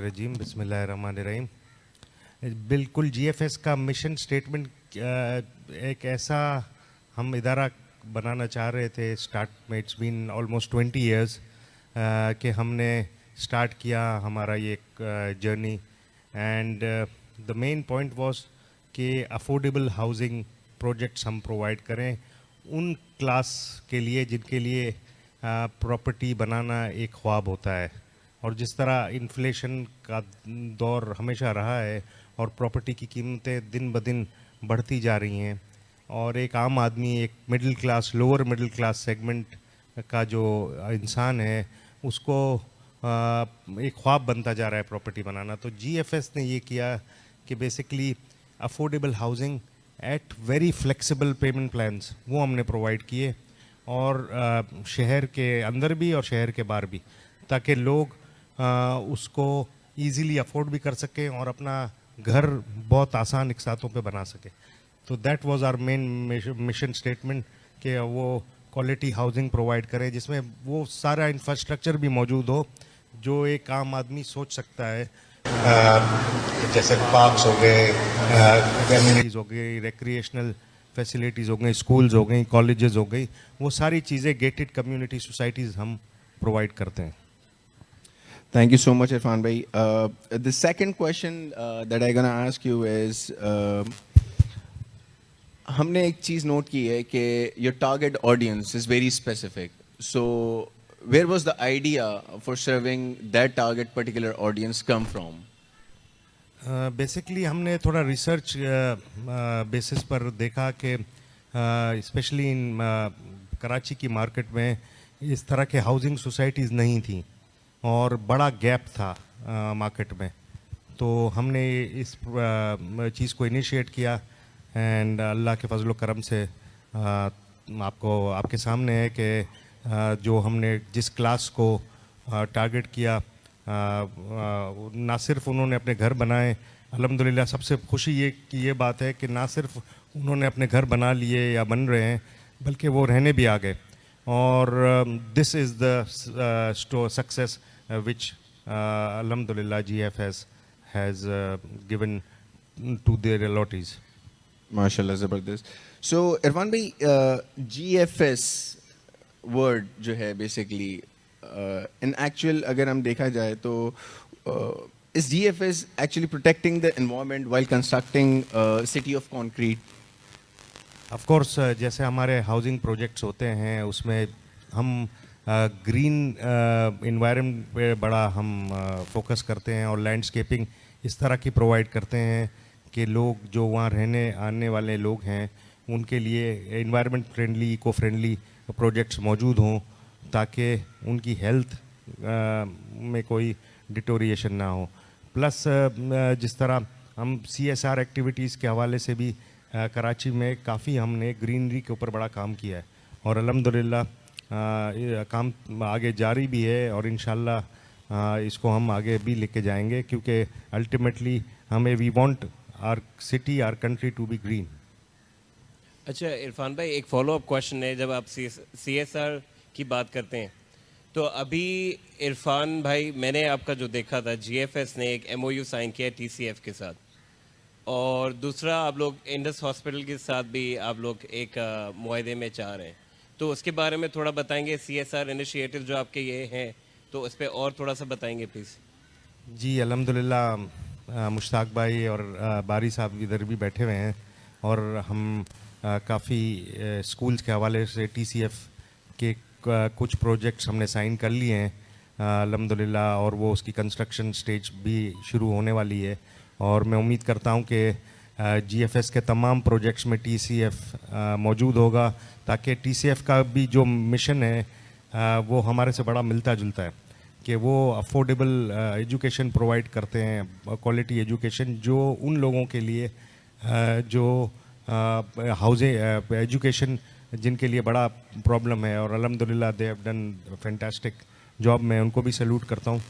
रजीम बिस्मिल्लाहिर्रहमानिर्रहीम। बिल्कुल जीएफएस का मिशन स्टेटमेंट एक ऐसा हम इदारा बनाना चाह रहे थे स्टार्ट में, इट्स बीन ऑलमोस्ट 20 इयर्स कि हमने स्टार्ट किया हमारा ये journey, and the main point was कि अफोर्डेबल हाउसिंग प्रोजेक्ट्स हम प्रोवाइड करें उन क्लास के लिए जिनके लिए प्रॉपर्टी बनाना एक ख्वाब होता है। और जिस तरह इन्फ्लेशन का दौर हमेशा रहा है और प्रॉपर्टी की कीमतें दिन ब दिन बढ़ती जा रही हैं, और एक आम आदमी, एक middle class, lower middle class segment का जो इंसान है, उसको एक ख्वाब बनता जा रहा है प्रॉपर्टी बनाना। तो जीएफएस ने ये किया कि basically affordable housing at very flexible payment plans वो हमने प्रोवाइड किए, और शहर के अंदर भी और शहर के बाहर भी, ताकि लोग उसको इजीली अफोर्ड भी कर सकें और अपना घर बहुत आसान इकसातों पे बना सके। तो that was our main mission statement कि वो क्वालिटी हाउसिंग प्रोवाइड करें जिसमें वो सारा इंफ्रास्ट्रक्चर भी मौजूद हो जो एक आम आदमी सोच सकता है, जैसे पार्क्स हो गए, गैलरीज हो गई, रिक्रिएशनल फैसिलिटीज़ हो गई, स्कूल्स हो गई, कॉलेजेस हो गई, वो सारी चीज़ें गेटेड कम्युनिटी सोसाइटीज़ हम प्रोवाइड करते हैं। Thank you so much, Irfan bhai. The second question that I'm gonna ask you is, हमने एक चीज़ नोट की है कि your target audience is very specific. So where was the idea for serving that target particular audience come from? Basically हमने थोड़ा research basis पर देखा कि स्पेशली इन कराची की मार्केट में इस तरह के हाउसिंग सोसाइटीज़ नहीं थी और बड़ा गैप था मार्केट में। तो हमने इस चीज़ को इनिशिएट किया, एंड अल्लाह के फजल करम से आपके सामने है कि जो हमने जिस क्लास को टारगेट किया, ना सिर्फ उन्होंने अपने घर बनाए, अल्हम्दुलिल्लाह सबसे खुशी ये बात है कि ना सिर्फ उन्होंने अपने घर बना लिए या बन रहे हैं, बल्कि वो रहने भी आ गए। और this is the success which alhamdulillah GFS has given to their allottees. MashaAllah, zabardast. So Irfan bhai, GFS word जो है basically in actual अगर हम देखा जाए तो is GFS actually protecting the environment while constructing a city of concrete? Of course, जैसे हमारे housing projects होते हैं उसमें हम ग्रीन इन्वायरमेंट पे बड़ा हम फोकस करते हैं और लैंडस्केपिंग इस तरह की प्रोवाइड करते हैं कि लोग जो वहाँ रहने आने वाले लोग हैं उनके लिए environment friendly, eco friendly projects मौजूद हों ताकि उनकी हेल्थ में कोई डिटोरिएशन ना हो। प्लस जिस तरह हम CSR एक्टिविटीज़ के हवाले से भी कराची में काफ़ी हमने ग्रीनरी के ऊपर बड़ा काम किया है, और अल्हम्दुलिल्लाह काम आगे जारी भी है, और इंशाल्लाह इसको हम आगे भी लेके जाएंगे क्योंकि अल्टीमेटली हमें we want our city, our country to be green. अच्छा इरफान भाई, एक फॉलो अप क्वेश्चन है, जब आप CSR की बात करते हैं तो अभी इरफान भाई मैंने आपका जो देखा था GFS ने एक MOU साइन किया TCF के साथ, और दूसरा आप लोग इंडस हॉस्पिटल के साथ भी आप लोग एक मुआहदे में चाह रहे हैं, तो उसके बारे में थोड़ा बताएंगे। CSR इनिशिएटिव जो आपके ये हैं तो उस पर और थोड़ा सा बताएंगे प्लीज़। जी अल्हम्दुलिल्लाह, मुश्ताक भाई और बारी साहब इधर भी बैठे हुए हैं, और हम काफ़ी स्कूल्स के हवाले से TCF के कुछ प्रोजेक्ट्स हमने साइन कर लिए हैं अल्हम्दुलिल्लाह, और वो उसकी कंस्ट्रक्शन स्टेज भी शुरू होने वाली है, और मैं उम्मीद करता हूँ कि GFS के तमाम प्रोजेक्ट्स में TCF मौजूद होगा ताकि TCF का भी जो मिशन है वो हमारे से बड़ा मिलता जुलता है कि वो अफोर्डेबल एजुकेशन प्रोवाइड करते हैं, क्वालिटी एजुकेशन जो उन लोगों के लिए जो हाउसिंग एजुकेशन जिनके लिए बड़ा प्रॉब्लम है, और अल्हम्दुलिल्लाह they have done fantastic job. मैं उनको भी सैल्यूट करता हूँ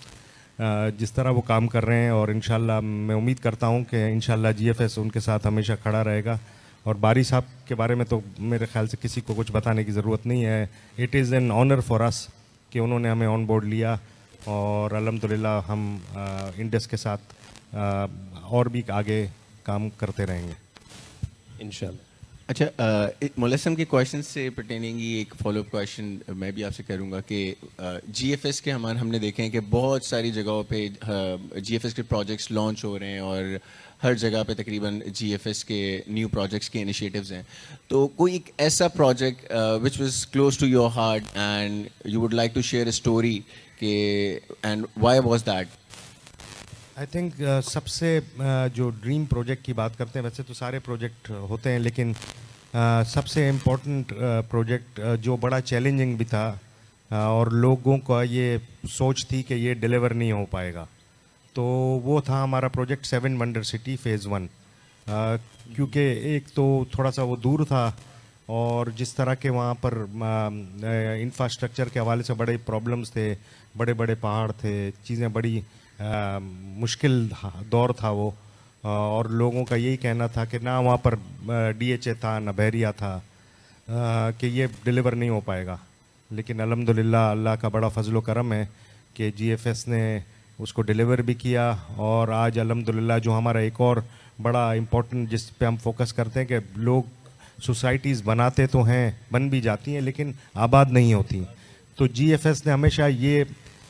जिस तरह वो काम कर रहे हैं, और इंशाल्लाह मैं उम्मीद करता हूँ कि इंशाल्लाह GFS उनके साथ हमेशा खड़ा रहेगा। और बारी साहब के बारे में तो मेरे ख्याल से किसी को कुछ बताने की ज़रूरत नहीं है। It is an honour for us कि उन्होंने हमें ऑन बोर्ड लिया, اور الحمدللہ ہم انڈس کے ساتھ اور بھی آگے کام کرتے رہیں گے انشاءاللہ. اچھا ملسم کے کویشچن سے پرٹیننگ ہی ایک فالو اپ کویشچن میں بھی آپ سے کروں گا کہ جی ایف ایس کے ہم نے دیکھے ہیں کہ بہت ساری جگہوں پہ جی ایف ایس کے پروجیکٹس لانچ ہو رہے ہیں اور ہر جگہ پہ تقریباً جی ایف ایس کے نیو پروجیکٹس کے انیشیٹیوز ہیں. تو کوئی ایک ایسا project which was close to your heart and you would like to share a story کہ and why was that? I think سب سے جو ڈریم پروجیکٹ کی بات کرتے ہیں، ویسے تو سارے پروجیکٹ ہوتے ہیں، لیکن سب سے امپورٹنٹ پروجیکٹ جو بڑا چیلنجنگ بھی تھا اور لوگوں کا یہ سوچ تھی کہ یہ ڈیلیور نہیں ہو پائے گا، تو وہ تھا ہمارا پروجیکٹ 7 ونڈر سٹی فیز 1. کیونکہ ایک تو تھوڑا سا وہ دور تھا اور جس طرح کے وہاں پر انفراسٹرکچر کے حوالے سے بڑے پرابلمس تھے، بڑے بڑے پہاڑ تھے، چیزیں بڑی مشکل دور تھا وہ، اور لوگوں کا یہی کہنا تھا کہ نہ وہاں پر ڈی ایچ اے تھا نہ بحریہ تھا، کہ یہ ڈیلیور نہیں ہو پائے گا. لیکن الحمدللہ اللہ کا بڑا فضل و کرم ہے کہ جی ایف ایس نے اس کو ڈیلیور بھی کیا، اور آج الحمدللہ جو ہمارا ایک اور بڑا امپورٹنٹ جس پہ ہم فوکس کرتے ہیں کہ لوگ سوسائٹیز بناتے تو ہیں، بن بھی جاتی ہیں لیکن آباد نہیں ہوتی، تو جی ایف ایس نے ہمیشہ یہ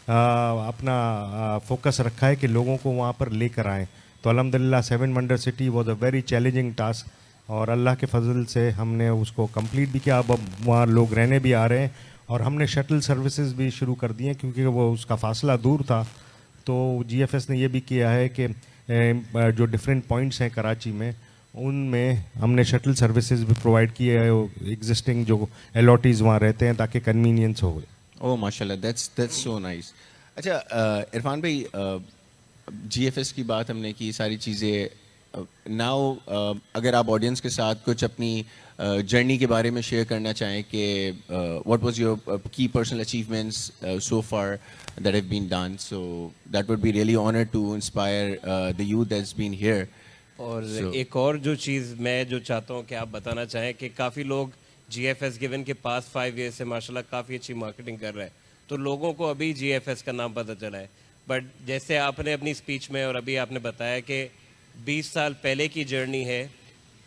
اپنا فوکس رکھا ہے کہ لوگوں کو وہاں پر لے کر آئیں. تو الحمدللہ 7 wonder city was a very challenging task, اور اللہ کے فضل سے ہم نے اس کو کمپلیٹ بھی کیا. اب وہاں لوگ رہنے بھی آ رہے ہیں، اور ہم نے شٹل سروسز بھی شروع کر دی ہیں کیونکہ وہ اس کا فاصلہ دور تھا. تو جی ایف ایس نے یہ بھی کیا ہے کہ جو ڈفرینٹ پوائنٹس ہیں کراچی میں، ان میں ہم نے شٹل سروسز بھی پرووائڈ کیے ہیں ایگزسٹنگ جو ایلوٹیز وہاں رہتے ہیں تاکہ کنوینئنس ہو. او ماشاء اللہ، دیٹس سو نائس. اچھا عرفان بھائی، جی ایف ایس کی بات ہم نے کی، ساری چیزیں. ناؤ اگر آپ آڈینس کے ساتھ کچھ اپنی جرنی کے بارے میں شیئر کرنا چاہیں کہ what was your key personal achievements so far that have been done, so that would be really honour to inspire the youth that's been here. اور ایک اور جو چیز میں جو چاہتا ہوں کہ آپ بتانا چاہیں کہ کافی لوگ جی ایف ایس گیون کے پاس 5 ایئر سے ماشاء اللہ کافی اچھی مارکیٹنگ کر رہے ہیں، تو لوگوں کو ابھی جی ایف ایس کا نام پتہ چلا ہے. بٹ جیسے آپ نے اپنی اسپیچ میں اور ابھی آپ نے بتایا کہ 20 سال پہلے کی جرنی ہے،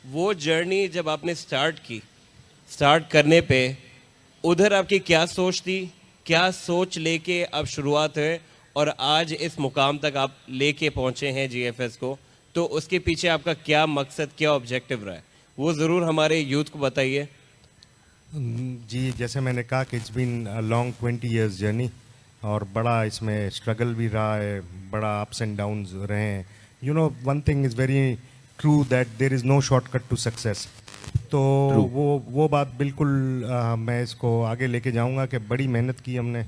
وہ جرنی جب آپ نے اسٹارٹ کرنے پہ ادھر آپ کی کیا سوچ تھی، کیا سوچ لے کے اب شروعات ہے اور آج اس مقام تک آپ لے کے پہنچے ہیں جی ایف ایس کو، تو اس کے پیچھے آپ کا کیا مقصد، کیا آبجیکٹیو رہا ہے، وہ ضرور ہمارے یوتھ کو بتائیے. جی جیسے میں نے کہا کہ it's been long 20 years journey, اور بڑا اس میں اسٹرگل بھی رہا ہے، بڑا اپس اینڈ ڈاؤنز رہے ہیں. You know one thing is very true that there is no shortcut to success. تو وہ بات بالکل میں اس کو آگے لے کے جاؤں گا کہ بڑی محنت کی ہم نے،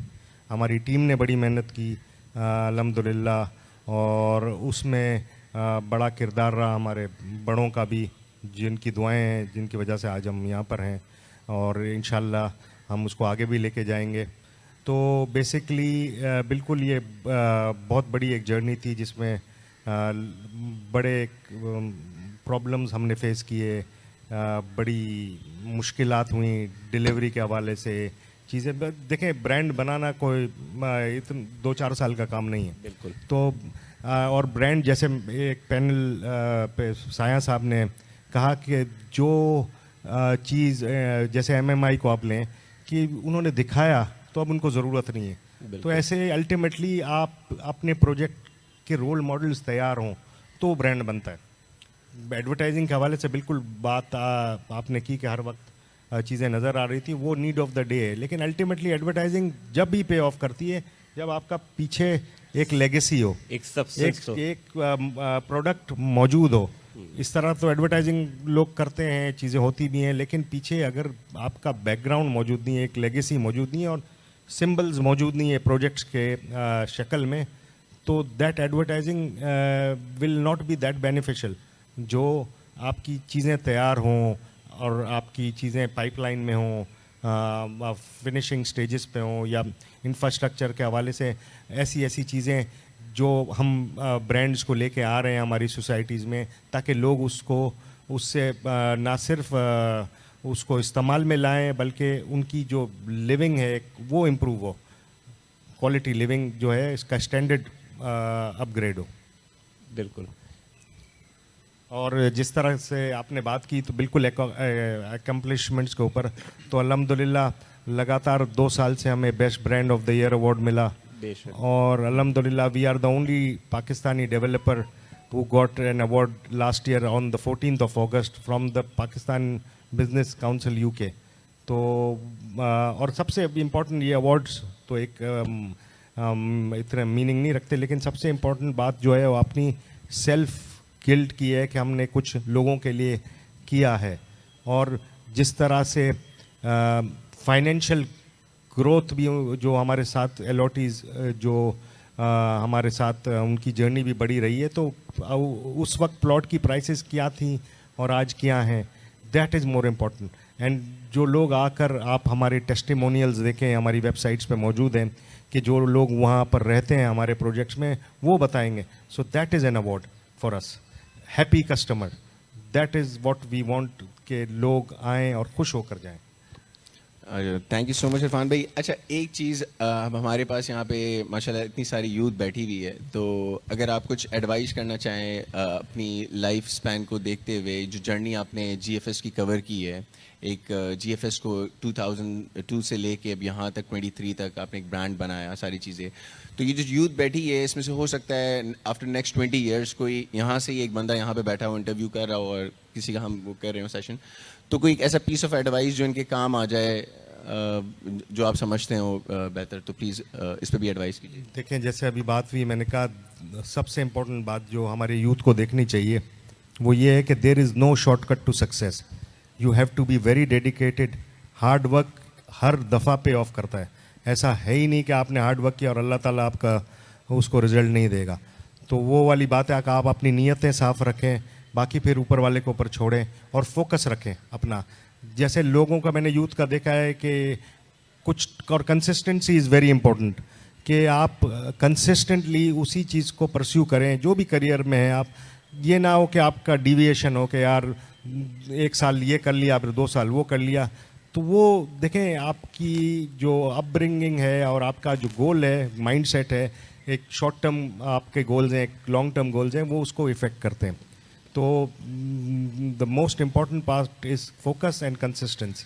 ہماری ٹیم نے بڑی محنت کی الحمدللہ، اور اس میں بڑا کردار رہا ہمارے بڑوں کا بھی، جن کی دعائیں ہیں، جن کی وجہ سے آج ہم یہاں پر ہیں، اور انشاءاللہ ہم اس کو آگے بھی لے کے جائیں گے. تو بیسکلی بالکل یہ بہت بڑی ایک جرنی تھی جس میں بڑے پرابلمز ہم نے فیس کیے، بڑی مشکلات ہوئیں ڈیلیوری کے حوالے سے. چیزیں دیکھیں، برانڈ بنانا کوئی 2-4 سال کا کام نہیں ہے. بالکل. تو اور برانڈ، جیسے ایک پینل پہ سایہ صاحب نے کہا کہ جو چیز جیسے ایم ایم آئی کو آپ لیں کہ انہوں نے دکھایا تو اب ان کو ضرورت نہیں ہے. تو ایسے الٹیمیٹلی آپ اپنے پروجیکٹ کے رول ماڈلز تیار ہوں تو برانڈ بنتا ہے. ایڈورٹائزنگ کے حوالے سے بالکل بات آپ نے کی کہ ہر وقت چیزیں نظر آ رہی تھی، وہ نیڈ آف دا ڈے ہے، لیکن الٹیمیٹلی ایڈورٹائزنگ جب بھی پے آف کرتی ہے جب آپ کا پیچھے ایک لیگیسی ہو، ایک پروڈکٹ موجود ہو. اس طرح تو ایڈورٹائزنگ لوگ کرتے ہیں، چیزیں ہوتی بھی ہیں، لیکن پیچھے اگر آپ کا بیک گراؤنڈ موجود نہیں ہے، ایک لیگیسی موجود نہیں ہے، اور سمبلز موجود نہیں ہے پروجیکٹس کے شکل میں، تو that advertising will not be that beneficial. جو آپ کی چیزیں تیار ہوں اور آپ کی چیزیں پائپ لائن میں ہوں، فنیشنگ سٹیجز پہ ہوں، یا انفراسٹرکچر کے حوالے سے ایسی چیزیں جو ہم برانڈز کو لے کے آ رہے ہیں ہماری سوسائٹیز میں، تاکہ لوگ اس سے نہ صرف اس کو استعمال میں لائیں بلکہ ان کی جو لیونگ ہے وہ امپروو ہو. क्वालिटी लिविंग जो है इसका स्टैंडर्ड अपग्रेड हो। बिल्कुल। और जिस तरह से आपने बात की तो बिल्कुल एकम्पलिशमेंट्स के ऊपर तो अल्हम्दुलिल्लाह लगातार 2 साल से हमें best brand of the year award मिला, बेशक। और अल्हम्दुलिल्लाह we are the only Pakistani developer who got an award last year on the 14th of August from the Pakistan Business Council UK। तो और सबसे इम्पोर्टेंट ये अवार्ड्स तो एक इतना मीनिंग नहीं रखते, लेकिन सबसे इम्पोर्टेंट बात जो है वो अपनी सेल्फ गिल्ट की है कि हमने कुछ लोगों के लिए किया है, और जिस तरह से फाइनेंशियल ग्रोथ भी जो हमारे साथ एलओटीज जो हमारे साथ उनकी जर्नी भी बढ़ी रही है, तो उस वक्त प्लॉट की प्राइसेस क्या थी और आज क्या हैं, that is more important. And जो लोग आकर आप हमारे टेस्टिमोनियल्स देखें, हमारी वेबसाइट्स पे मौजूद हैं कि जो लोग वहाँ पर रहते हैं हमारे प्रोजेक्ट्स में, वो बताएंगे। So that is an award for us. Happy customer, that is what we want कि लोग आएँ और खुश होकर जाएँ। Thank you so much Irfan भाई। अच्छा, एक चीज़, अब हमारे पास यहाँ पे माशाल्लाह इतनी सारी यूथ बैठी हुई है, तो अगर आप कुछ एडवाइस करना चाहें अपनी लाइफ स्पैन को देखते हुए, जो जर्नी आपने जीएफएस की कवर की है, एक जीएफएस को 2002 से लेके अब यहाँ तक 23 तक आपने एक ब्रांड बनाया, सारी चीज़ें, तो ये जो यूथ बैठी है इसमें से हो सकता है आफ्टर नेक्स्ट 20 ईयर्स कोई यहाँ से ही एक बंदा यहाँ पे बैठा हो, इंटरव्यू कर रहा हो, और किसी का हम वो कर रहे हो सेशन, तो कोई ऐसा पीस ऑफ एडवाइस जो इनके काम आ जाए, जो आप समझते हो बेहतर, तो प्लीज़ इस पर भी एडवाइस कीजिए। देखें, जैसे अभी बात हुई, मैंने कहा सबसे इम्पोर्टेंट बात जो हमारे यूथ को देखनी चाहिए वो ये है कि there is no shortcut to success. You have to be very dedicated. Hard work हर दफ़ा पे ऑफ करता है। ऐसा है ही नहीं कि आपने हार्ड वर्क किया और अल्लाह ताला आपका उसको रिजल्ट नहीं देगा। तो वो वाली बात है कि आप अपनी नीयतें साफ़ रखें, बाकी फिर ऊपर वाले के ऊपर छोड़ें और फोकस रखें अपना। जैसे लोगों का मैंने यूथ का देखा है कि कुछ, और कंसिस्टेंसी इज़ वेरी इंपॉर्टेंट, कि आप कंसिस्टेंटली उसी चीज़ को परस्यू करें जो भी करियर में है। आप ये ना हो कि आपका डिविएशन हो कि यार 1 साल ये कर लिया फिर 2 साल वो कर लिया। तो वो देखें, आपकी जो अपब्रिंगिंग है और आपका जो गोल है, माइंडसेट है, एक शॉर्ट टर्म आपके गोल्स हैं, एक लॉन्ग टर्म गोल्स हैं, वो उसको इफ़ेक्ट करते हैं। तो the most important part is focus and consistency,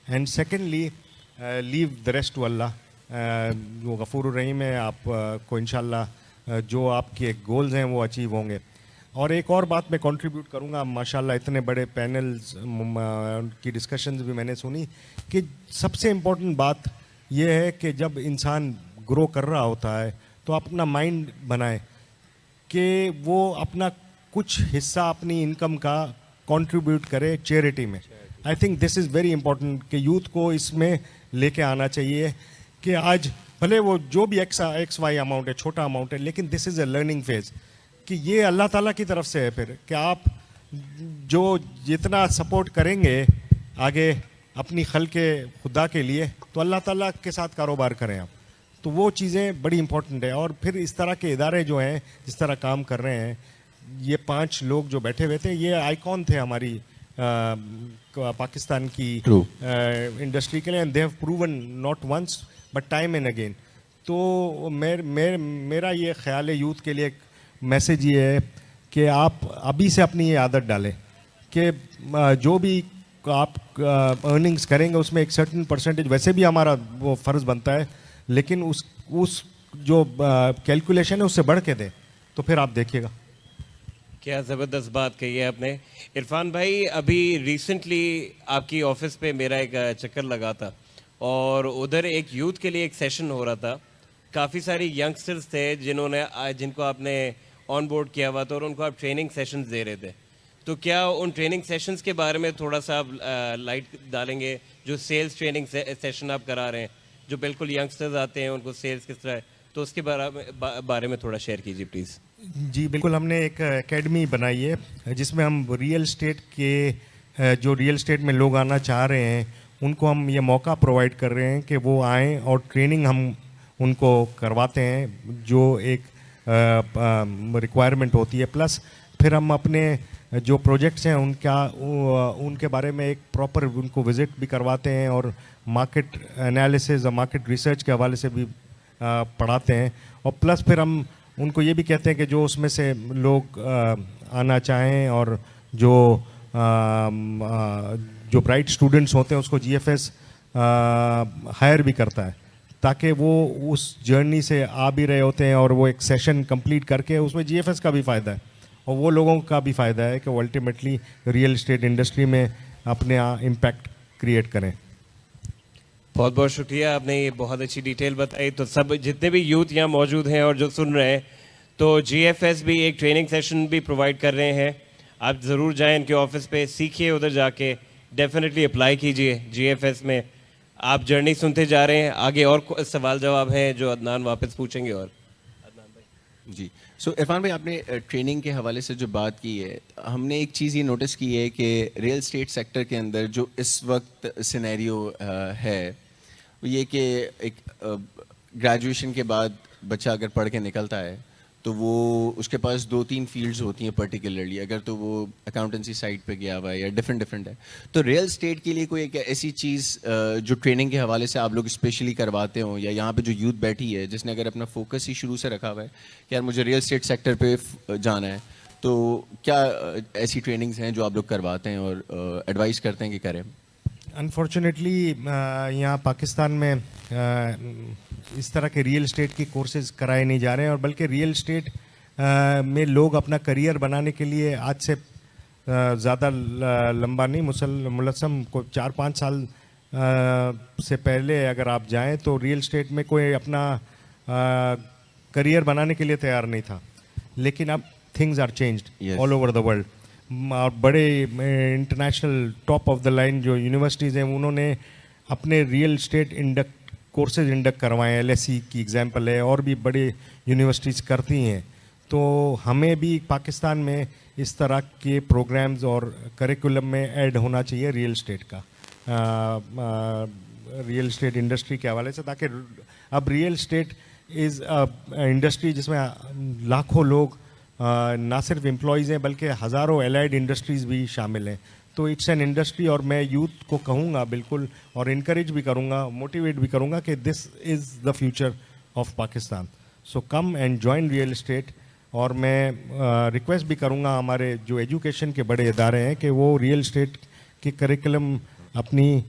and secondly leave the rest to Allah. वो गफूर रहीम है, आप को इंशाल्लाह जो आपके गोल्स हैं वो अचीव होंगे। और एक और बात मैं कंट्रीब्यूट करूंगा, माशाल्लाह इतने बड़े पैनल्स की डिस्कशंस भी मैंने सुनी, कि सबसे इम्पोर्टेंट बात यह है कि जब इंसान ग्रो कर रहा होता है तो अपना माइंड बनाए कि वो अपना कुछ हिस्सा अपनी इनकम का कंट्रीब्यूट करे चैरिटी में। I think this is very important कि यूथ को इसमें लेके आना चाहिए कि आज भले वो जो भी एक्स वाई अमाउंट है, छोटा अमाउंट है, लेकिन this is a learning phase, कि ये अल्लाह ताला की तरफ से है फिर कि आप जो जितना सपोर्ट करेंगे आगे अपनी खल्के खुदा के लिए, तो अल्लाह ताला के साथ कारोबार करें आप। तो वो चीज़ें बड़ी इंपॉर्टेंट है। और फिर इस तरह के इदारे जो हैं जिस तरह काम कर रहे हैं, ये 5 लोग जो बैठे हुए थे, ये आइकॉन थे हमारी पाकिस्तान की इंडस्ट्री के लिए, and they have proven not once but time and again. तो मेरा ये ख्याल है यूथ के लिए, एक मैसेज ये है कि आप अभी से अपनी ये आदत डालें कि जो भी आप अर्निंग्स करेंगे उसमें एक सर्टेन परसेंटेज, वैसे भी हमारा वो फ़र्ज़ बनता है, लेकिन उस जो कैलकुलेशन है उससे बढ़ के दें, तो फिर आप देखिएगा। क्या ज़बरदस्त बात कही है आपने इरफान भाई। अभी रिसेंटली आपकी ऑफिस पे मेरा एक चक्कर लगा था, और उधर एक यूथ के लिए एक सेशन हो रहा था। काफ़ी सारे यंगस्टर्स थे जिनको आपने ऑन बोर्ड किया हुआ था, और उनको आप ट्रेनिंग सेशंस दे रहे थे। तो क्या उन ट्रेनिंग सेशंस के बारे में थोड़ा सा आप लाइट डालेंगे? जो सेल्स ट्रेनिंग सेशन आप करा रहे हैं, जो बिल्कुल यंगस्टर्स आते हैं उनको सेल्स किस तरह है, तो उसके बारे में थोड़ा शेयर कीजिए प्लीज़। जी बिल्कुल, हमने एक एकेडमी बनाई है जिसमें हम रियल एस्टेट के जो रियल एस्टेट में लोग आना चाह रहे हैं उनको हम ये मौका प्रोवाइड कर रहे हैं कि वो आएँ और ट्रेनिंग हम उनको करवाते हैं, जो एक रिक्वायरमेंट होती है। प्लस फिर हम अपने जो प्रोजेक्ट्स हैं उनके बारे में एक प्रॉपर उनको विज़िट भी करवाते हैं, और मार्केट एनालिसिस और मार्केट रिसर्च के हवाले से भी पढ़ाते हैं, और प्लस फिर हम उनको ये भी कहते हैं कि जो उसमें से लोग आना चाहें और जो जो ब्राइट स्टूडेंट्स होते हैं उसको GFS हायर भी करता है, ताकि वो उस जर्नी से आ भी रहे होते हैं और वो एक सेशन कंप्लीट करके उसमें GFS का भी फ़ायदा है और वो लोगों का भी फ़ायदा है कि वो अल्टीमेटली रियल एस्टेट इंडस्ट्री में अपने इम्पैक्ट क्रिएट करें. बहुत बहुत शुक्रिया, आपने ये बहुत अच्छी डिटेल बताई. तो सब जितने भी यूथ यहाँ मौजूद हैं और जो सुन रहे हैं, तो GFS भी एक ट्रेनिंग सेशन भी प्रोवाइड कर रहे हैं. आप ज़रूर जाएं इनके ऑफिस पे, सीखिए, उधर जाके डेफिनेटली अप्लाई कीजिए GFS में. आप जर्नी सुनते जा रहे हैं, आगे और सवाल जवाब हैं जो अदनान वापस पूछेंगे. और जी, सो इरफान भाई, आपने ट्रेनिंग के हवाले से जो बात की है, हमने एक चीज़ ये नोटिस की है कि रियल एस्टेट सेक्टर के अंदर जो इस वक्त सिनेरियो है वो ये कि एक ग्रेजुएशन के बाद बच्चा अगर पढ़ के निकलता है तो वो उसके पास 2-3 फील्ड्स होती हैं पर्टिकुलरली, अगर तो वो अकाउंटेंसी साइड पे गया हुआ है या डिफरेंट है. तो रियल एस्टेट के लिए कोई एक ऐसी चीज़ जो ट्रेनिंग के हवाले से आप लोग स्पेशली करवाते हो, या यहाँ पे जो यूथ बैठी है जिसने अगर अपना फोकस ही शुरू से रखा हुआ है कि यार मुझे रियल एस्टेट सेक्टर पे जाना है, तो क्या ऐसी ट्रेनिंग्स हैं जो आप लोग करवाते हैं और एडवाइस करते हैं कि करें? अनफॉर्चुनेटली यहाँ पाकिस्तान में इस तरह के रियल एस्टेट की कोर्सेज कराए नहीं जा रहे हैं, और बल्कि रियल एस्टेट में लोग अपना करियर बनाने के लिए आज से ज़्यादा लंबा नहीं, मुलस्सम को 4-5 साल से पहले अगर आप जाएं तो रियल एस्टेट में कोई अपना करियर बनाने के लिए तैयार नहीं था. लेकिन अब things are changed all over the world. और बड़े international top of the line जो यूनिवर्सिटीज़ हैं उन्होंने अपने रियल एस्टेट कोर्सेज इंडक्ट करवाए हैं. LSE की एग्जांपल है, और भी बड़े यूनिवर्सिटीज़ करती हैं. तो हमें भी पाकिस्तान में इस तरह के प्रोग्राम्स और करिकुलम में ऐड होना चाहिए रियल एस्टेट का, रियल एस्टेट इंडस्ट्री के हवाले से, ताकि अब रियल एस्टेट इज़ इंडस्ट्री जिसमें लाखों लोग ना सिर्फ एम्प्लॉयज़ हैं बल्कि हज़ारों एलाइड इंडस्ट्रीज़ भी शामिल हैं. तो इट्स एन इंडस्ट्री, और मैं यूथ को कहूँगा बिल्कुल, और इनकरेज भी करूँगा, मोटिवेट भी करूँगा कि this is the future of Pakistan. So come and join real estate. और मैं रिक्वेस्ट भी करूँगा हमारे जो एजुकेशन के बड़े इदारे हैं कि वो रियल एस्टेट के करिकुलम अपनी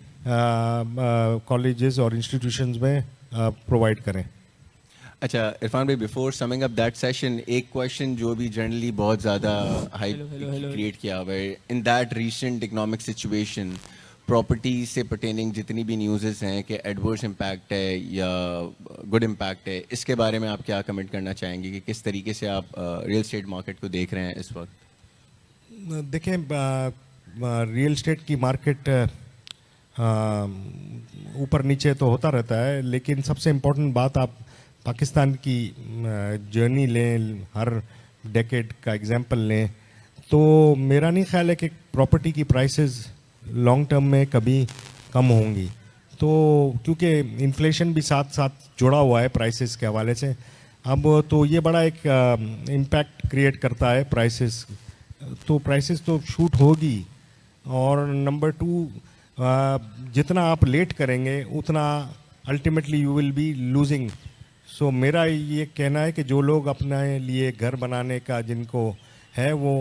कॉलेजेस और इंस्टीट्यूशंस में प्रोवाइड करें. अच्छा इरफान भाई, before summing up that session, एक क्वेश्चन जो भी जनरली बहुत ज़्यादा हाइप क्रिएट किया हुआ है, in that recent economic situation, property से पर्टेनिंग जितनी भी न्यूज़ हैं कि एडवर्स इम्पैक्ट है या गुड इम्पैक्ट है, इसके बारे में आप क्या कमेंट करना चाहेंगे कि किस तरीके से आप रियल एस्टेट मार्केट को देख रहे हैं इस वक्त? देखें, रियल एस्टेट की मार्केट ऊपर नीचे तो होता रहता है, लेकिन सबसे इम्पोर्टेंट बात आप पाकिस्तान की जर्नी लें, हर डेकेड का एग्जांपल लें, तो मेरा नहीं ख्याल है कि प्रॉपर्टी की प्राइसेस लॉन्ग टर्म में कभी कम होंगी. तो क्योंकि इन्फ्लेशन भी साथ साथ जुड़ा हुआ है प्राइसेस के हवाले से, अब तो ये बड़ा एक इम्पैक्ट क्रिएट करता है प्राइसेस. तो प्राइसेस तो शूट होगी. और नंबर 2, जितना आप लेट करेंगे उतना ultimately you will be losing. So मेरा ये कहना है कि जो लोग अपने लिए घर बनाने का जिनको है वो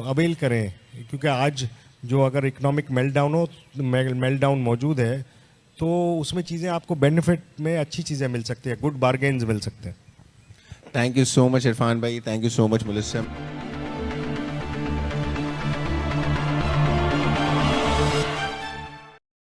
अवेल करें, क्योंकि आज जो अगर इकोनॉमिक मेल्टडाउन मौजूद है तो उसमें चीज़ें आपको बेनिफिट में अच्छी चीज़ें मिल सकती हैं, गुड बार्गेन्स मिल सकते हैं. Thank you so much Irfan भाई, थैंक यू सो मच मुलस्सम.